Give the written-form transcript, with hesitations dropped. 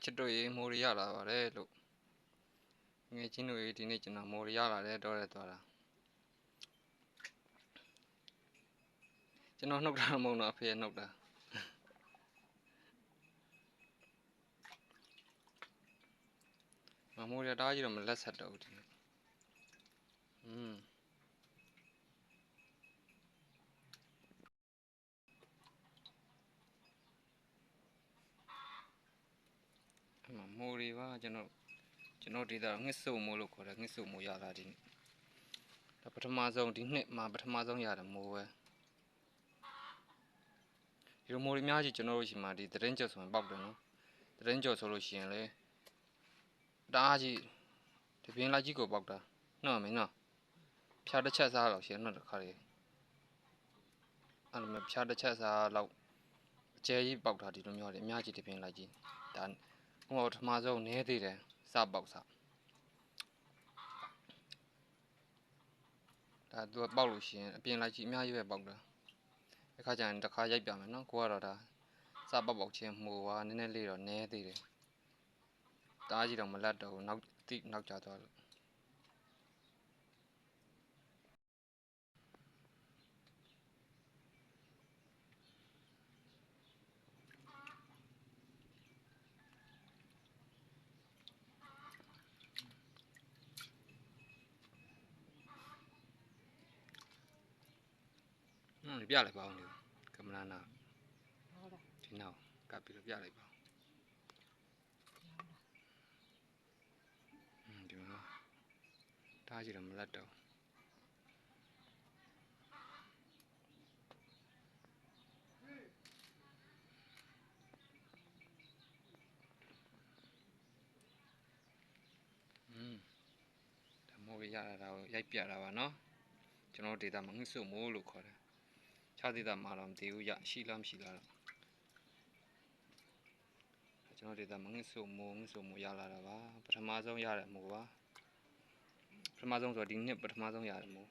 ချစ်တို့ရေမိုးရရလာပါတယ်လို့ငယ်ချင်းတို့ရေဒီနေ့ကျွန်တော်မိုးရလာတယ်တော့ရဲသွားတာကျွန်တော်နှုတ်တာမဟုတ်တော့အဖေနှုတ်တာမိုးရတားကြီးတော့မလက်ဆက်တော့ဘူးဒီနေ့မိုးရီပါကျွန်တော်ဒေတာငှက်စုံမိုးလို့ခေါ်တယ်ငှက်စုံမိုးရလာဒီနေ့ဒါပထမဆုံးဒီနှစ်မှာပထမဆုံးရတယ်မိုးပဲဒီလိုမိုးရီများကြီးကျွန်တော်တို့ရှိမှဒီသတင်းကြော်ဆိုရင်ပေါက်တယ်နော်သတင်းကြော်ဆိုလို့ရှိရင်လေတားကြီးဒီပြင်းလိုက်ကြီးကိုပေါက်တာနော်မင်းနော်ဖြားတစ်ချက်စားတော့ရှင်နော်တခါလေးအဲ့လိုဖြားတစ်ချက်စားတော့အကျဲကြီးပေါက်တာဒီလိုမျိုးလေအများကြီးဒီပြင်းလိုက်ကြီးဒါဟိုပထမဆုံးနဲသေးတယ်စပေါက်စဒါသူပေါက်လို့ရှိရင်အပြင်လိုက်ကြီးအများကြီးပဲပေါက်တာအခါကျရင်တစ်ခါရိုက်ပြမယ်နော်ကိုကတော့ဒါစပေါက်ချင်းမှုပါနည်းနည်းလေးတော့နဲသေးတယ်တားကြီးတော့မလက်တော့ဘူးနောက်ကျသွားလို့ပြလိုက်ပါဦးလေကမလာနာဒီနောက်ကပ်ပြီးတော့ပြလိုက်ပါဒီမှာတားကြီးတော့မလက်တော့ဒါမိုးရရတာကိုရိုက်ပြတာပါနော်ကျွန်တော်ဒေတာမှာငှက်စုံမိုးလို့ခေါ်တယ်ခြားဒေတာမှာတော့မသိဘူးရရှိလားမရှိလားတော့ကျွန်တော်ဒေတာမှာငှက်စုံမိုးရလာတာပါပထမဆုံးရတဲ့မိုးပါပထမဆုံးဆိုဒီနှစ်ပထမဆုံးရတဲ့မိုး